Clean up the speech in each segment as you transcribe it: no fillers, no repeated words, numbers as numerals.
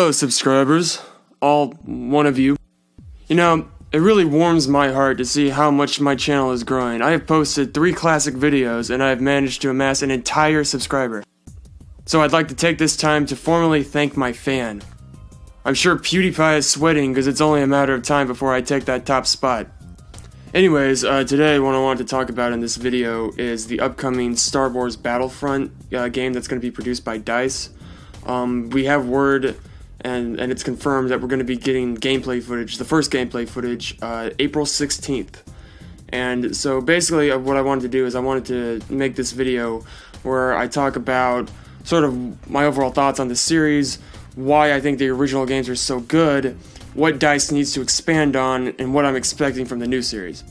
Hello, subscribers, all one of you. You know, it really warms my heart to see how much my channel is growing. I have posted 3 classic videos and I have managed to amass an entire subscriber. So I'd like to take this time to formally thank my fan. I'm sure PewDiePie is sweating because it's only a matter of time before I take that top spot. Anyways, today what I wanted to talk about in this video is the upcoming Star Wars Battlefront game that's going to be produced by DICE. We have word and it's confirmed that we're going to be getting gameplay footage, the first gameplay footage, April 16th. And so basically what I wanted to do is I wanted to make this video where I talk about sort of my overall thoughts on the series, why I think the original games are so good, what DICE needs to expand on, and what I'm expecting from the new series.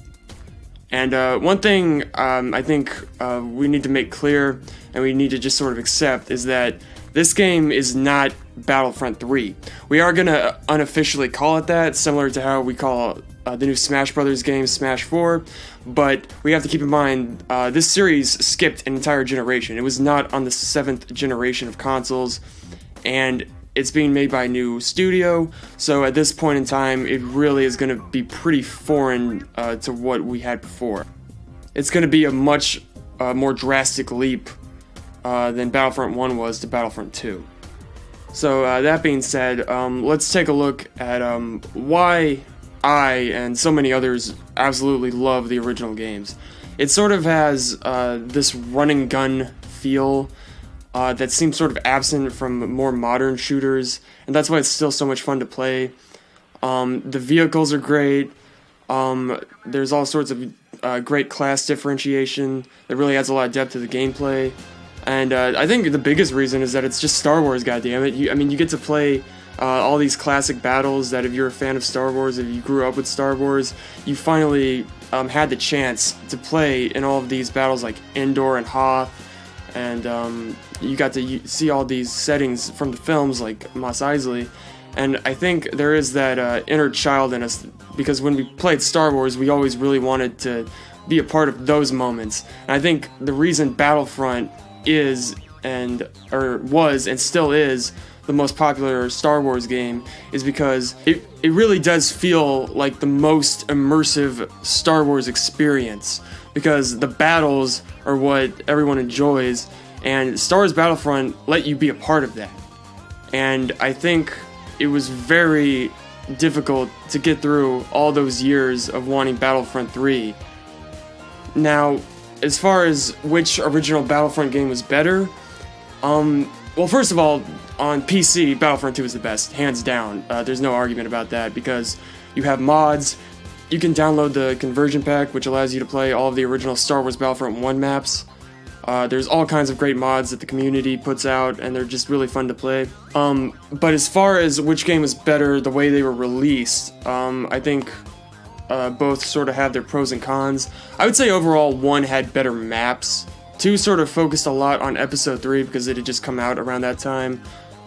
And one thing I think we need to make clear, and we need to just sort of accept, is that this game is not Battlefront 3. We are going to unofficially call it that, similar to how we call the new Smash Brothers game Smash 4, but we have to keep in mind this series skipped an entire generation. It was not on the 7th generation of consoles, and it's being made by a new studio, so at this point in time, it really is going to be pretty foreign to what we had before. It's going to be a much more drastic leap than Battlefront 1 was to Battlefront 2. So that being said, let's take a look at why I and so many others absolutely love the original games. It sort of has this run and gun feel that seems sort of absent from more modern shooters, and that's why it's still so much fun to play. The vehicles are great. There's all sorts of great class differentiation that really adds a lot of depth to the gameplay. And I think the biggest reason is that it's just Star Wars, goddammit. I mean, you get to play all these classic battles that if you're a fan of Star Wars, if you grew up with Star Wars, you finally had the chance to play in all of these battles like Endor and Hoth, and you got to see all these settings from the films like Mos Eisley. And I think there is that inner child in us, because when we played Star Wars, we always really wanted to be a part of those moments. And I think the reason Battlefront was and still is the most popular Star Wars game is because it really does feel like the most immersive Star Wars experience, because the battles are what everyone enjoys, and Star Wars Battlefront let you be a part of that. And I think it was very difficult to get through all those years of wanting Battlefront 3. Now, as far as which original Battlefront game was better, well, first of all, on PC, Battlefront 2 is the best, hands down. There's no argument about that, because you have mods. You can download the conversion pack, which allows you to play all of the original Star Wars Battlefront 1 maps. There's all kinds of great mods that the community puts out, and they're just really fun to play. But as far as which game was better, the way they were released, I think both sort of have their pros and cons. I would say overall 1 had better maps. 2 sort of focused a lot on Episode 3 because it had just come out around that time,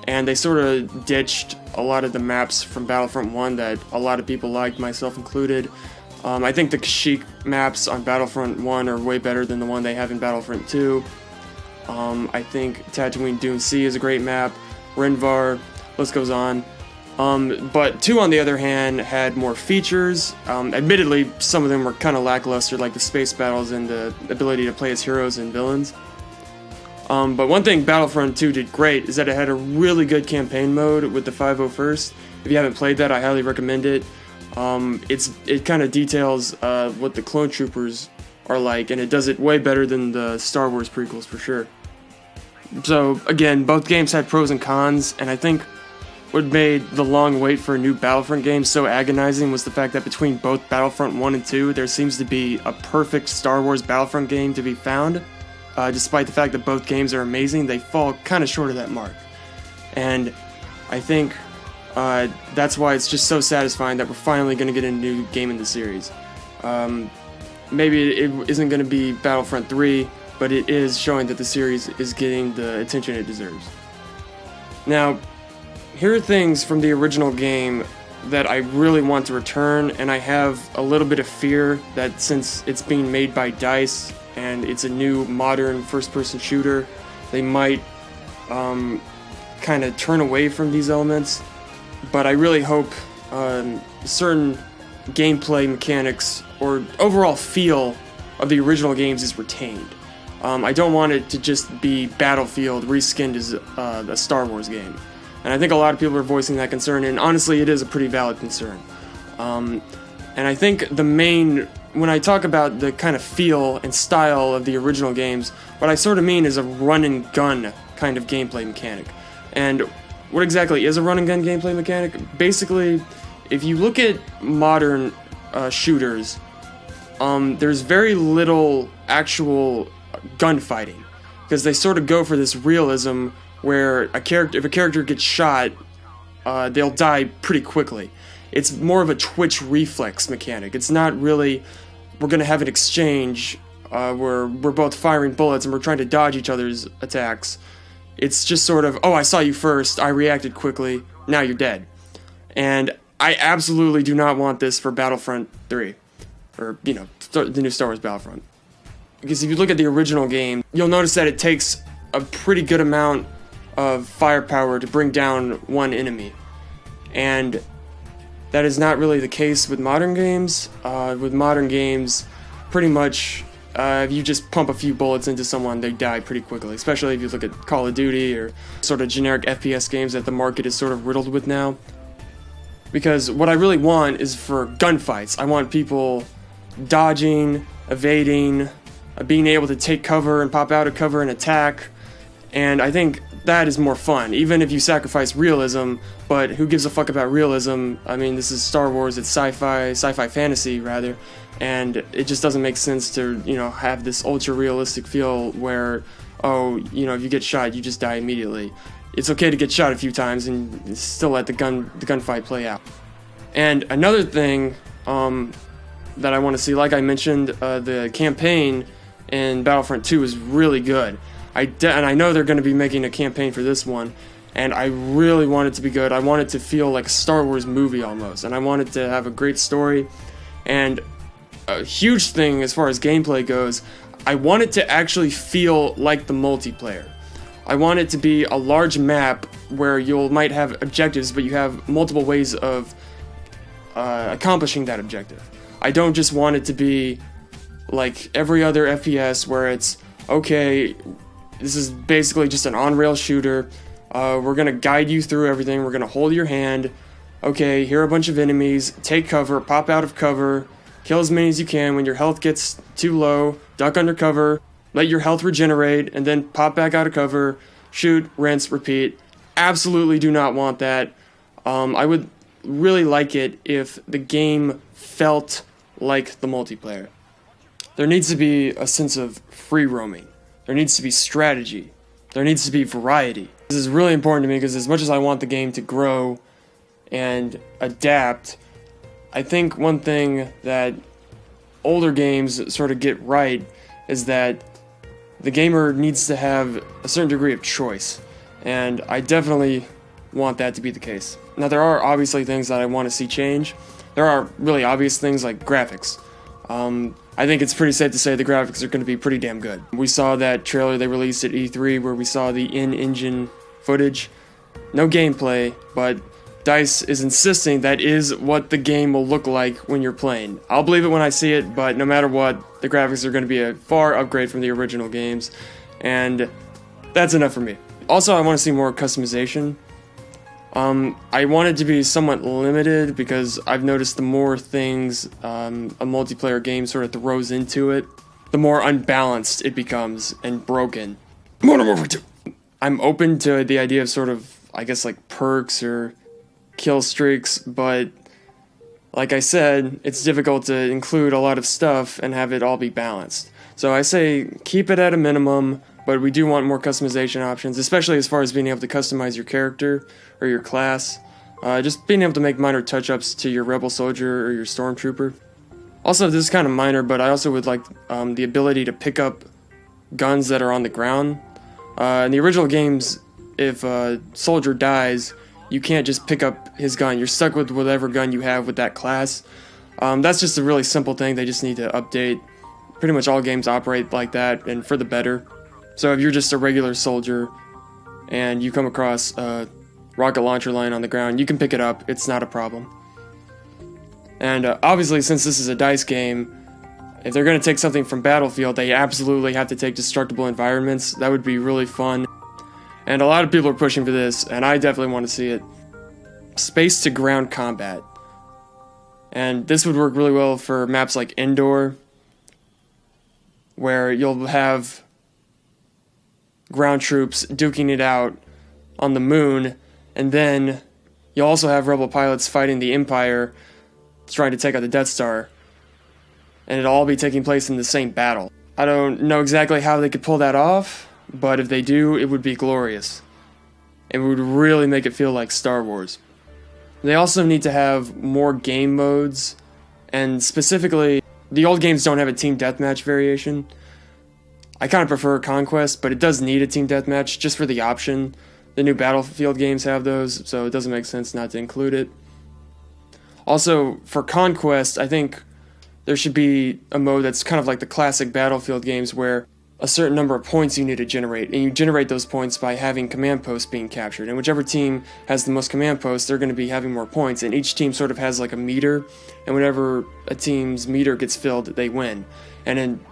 and they sort of ditched a lot of the maps from Battlefront 1 that a lot of people liked, myself included. I think the Kashyyyk maps on Battlefront 1 are way better than the one they have in Battlefront 2. I think Tatooine Dune Sea is a great map, Renvar, list goes on. But 2, on the other hand, had more features. Admittedly, some of them were kind of lackluster, like the space battles and the ability to play as heroes and villains. But one thing Battlefront 2 did great is that it had a really good campaign mode with the 501st. If you haven't played that, I highly recommend it. It kind of details what the clone troopers are like, and it does it way better than the Star Wars prequels for sure. So again, both games had pros and cons, and I think what made the long wait for a new Battlefront game so agonizing was the fact that between both Battlefront 1 and 2, there seems to be a perfect Star Wars Battlefront game to be found. Despite the fact that both games are amazing, they fall kind of short of that mark. And I think that's why it's just so satisfying that we're finally going to get a new game in the series. Maybe it isn't going to be Battlefront 3, but it is showing that the series is getting the attention it deserves. Now, here are things from the original game that I really want to return, and I have a little bit of fear that since it's being made by DICE and it's a new modern first-person shooter, they might kind of turn away from these elements. but I really hope certain gameplay mechanics or overall feel of the original games is retained. I don't want it to just be Battlefield reskinned as a Star Wars game. And I think a lot of people are voicing that concern, and honestly it is a pretty valid concern. And I think when I talk about the kind of feel and style of the original games, what I sort of mean is a run and gun kind of gameplay mechanic. And what exactly is a run and gun gameplay mechanic? Basically, if you look at modern shooters, there's very little actual gunfighting, because they sort of go for this realism where if a character gets shot, they'll die pretty quickly. It's more of a twitch reflex mechanic. It's not really, we're going to have an exchange where we're both firing bullets and we're trying to dodge each other's attacks. It's just sort of, oh, I saw you first, I reacted quickly, now you're dead. And I absolutely do not want this for Battlefront 3, or, the new Star Wars Battlefront. Because if you look at the original game, you'll notice that it takes a pretty good amount of firepower to bring down one enemy. And that is not really the case with modern games. With modern games, pretty much, if you just pump a few bullets into someone, they die pretty quickly. Especially if you look at Call of Duty or sort of generic FPS games that the market is sort of riddled with now. Because what I really want is for gunfights. I want people dodging, evading, being able to take cover and pop out of cover and attack. And I think that is more fun, even if you sacrifice realism. But who gives a fuck about realism? I mean, this is Star Wars, it's sci-fi fantasy rather, and it just doesn't make sense to, have this ultra realistic feel where, if you get shot, you just die immediately. It's okay to get shot a few times and still let the gunfight play out. And another thing that I want to see, like I mentioned, the campaign in Battlefront 2 is really good. And I know they're going to be making a campaign for this one, and I really want it to be good. I want it to feel like a Star Wars movie almost, and I want it to have a great story. And a huge thing as far as gameplay goes, I want it to actually feel like the multiplayer. I want it to be a large map where you might have objectives, but you have multiple ways of accomplishing that objective. I don't just want it to be like every other FPS where it's, okay, this is basically just an on-rail shooter. We're going to guide you through everything. We're going to hold your hand. Okay, here are a bunch of enemies. Take cover, pop out of cover, kill as many as you can. When your health gets too low, duck under cover, let your health regenerate, and then pop back out of cover, shoot, rinse, repeat. Absolutely do not want that. I would really like it if the game felt like the multiplayer. There needs to be a sense of free roaming. There needs to be strategy. There needs to be variety. This is really important to me because as much as I want the game to grow and adapt, I think one thing that older games sort of get right is that the gamer needs to have a certain degree of choice. And I definitely want that to be the case. Now, there are obviously things that I want to see change. There are really obvious things like graphics. I think it's pretty safe to say the graphics are going to be pretty damn good. We saw that trailer they released at E3 where we saw the in-engine footage. No gameplay, but DICE is insisting that is what the game will look like when you're playing. I'll believe it when I see it, but no matter what, the graphics are going to be a far upgrade from the original games, and that's enough for me. Also, I want to see more customization. I want it to be somewhat limited because I've noticed the more things a multiplayer game sort of throws into it, the more unbalanced it becomes and broken. Modern Warfare 2! I'm open to the idea of sort of, I guess, like perks or kill streaks, but like I said, it's difficult to include a lot of stuff and have it all be balanced. So I say keep it at a minimum, but we do want more customization options, especially as far as being able to customize your character or your class. Just being able to make minor touch-ups to your Rebel Soldier or your Stormtrooper. Also, this is kind of minor, but I also would like the ability to pick up guns that are on the ground. In the original games, if a soldier dies, you can't just pick up his gun. You're stuck with whatever gun you have with that class. That's just a really simple thing they just need to update. Pretty much all games operate like that, and for the better. So if you're just a regular soldier and you come across a rocket launcher lying on the ground. You can pick it up, it's not a problem. And obviously, since this is a dice game, if they're going to take something from Battlefield, they absolutely have to take destructible environments. That would be really fun. And a lot of people are pushing for this, and I definitely want to see it. Space to ground combat. And this would work really well for maps like Indoor, where you'll have ground troops duking it out on the moon, and then you'll also have rebel pilots fighting the Empire trying to take out the Death Star, and it'll all be taking place in the same battle. I don't know exactly how they could pull that off, but if they do, it would be glorious. It would really make it feel like Star Wars. They also need to have more game modes, and specifically, the old games don't have a team deathmatch variation. I kind of prefer Conquest, but it does need a team deathmatch just for the option. The new Battlefield games have those, so it doesn't make sense not to include it. Also, for Conquest, I think there should be a mode that's kind of like the classic Battlefield games where a certain number of points you need to generate, and you generate those points by having command posts being captured. And whichever team has the most command posts, they're going to be having more points, and each team sort of has like a meter, and whenever a team's meter gets filled, they win. And then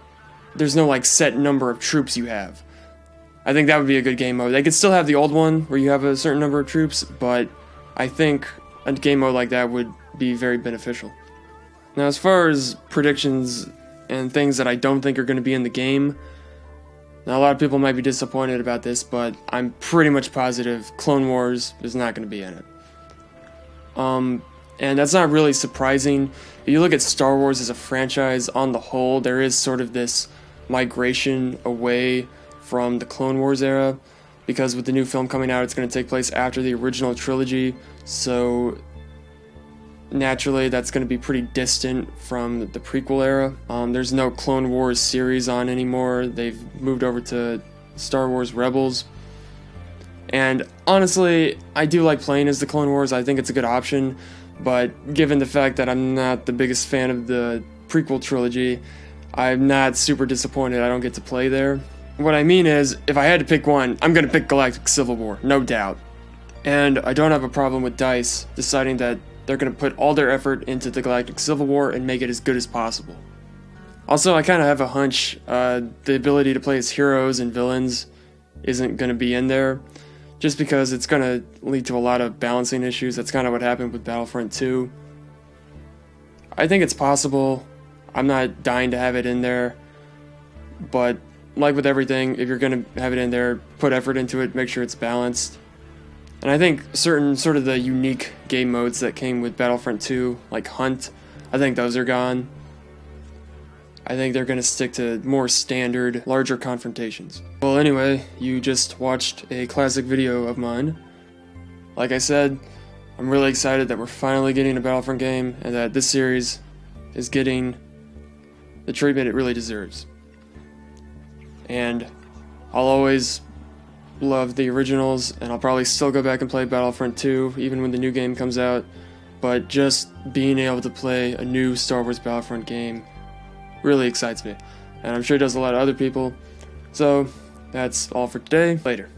there's no like set number of troops you have. I think that would be a good game mode. They could still have the old one where you have a certain number of troops, but I think a game mode like that would be very beneficial. Now, as far as predictions and things that I don't think are going to be in the game, now a lot of people might be disappointed about this, but I'm pretty much positive Clone Wars is not going to be in it. And that's not really surprising. If you look at Star Wars as a franchise on the whole, there is sort of this migration away from the Clone Wars era, because with the new film coming out, it's going to take place after the original trilogy, so naturally that's going to be pretty distant from the prequel era. There's no Clone Wars series on anymore. They've moved over to Star Wars Rebels. And honestly, I do like playing as the Clone Wars. I think it's a good option, but given the fact that I'm not the biggest fan of the prequel trilogy, I'm not super disappointed I don't get to play there. What I mean is, if I had to pick one, I'm going to pick Galactic Civil War, no doubt. And I don't have a problem with DICE deciding that they're going to put all their effort into the Galactic Civil War and make it as good as possible. Also, I kind of have a hunch the ability to play as heroes and villains isn't going to be in there, just because it's going to lead to a lot of balancing issues. That's kind of what happened with Battlefront 2. I think it's possible. I'm not dying to have it in there, but like with everything, if you're going to have it in there, put effort into it, make sure it's balanced. And I think certain sort of the unique game modes that came with Battlefront 2, like Hunt, I think those are gone. I think they're going to stick to more standard, larger confrontations. Well, anyway, you just watched a classic video of mine. Like I said, I'm really excited that we're finally getting a Battlefront game, and that this series is getting the treatment it really deserves. And I'll always love the originals, and I'll probably still go back and play Battlefront 2 even when the new game comes out, but just being able to play a new Star Wars Battlefront game really excites me, and I'm sure it does a lot of other people. So that's all for today. Later.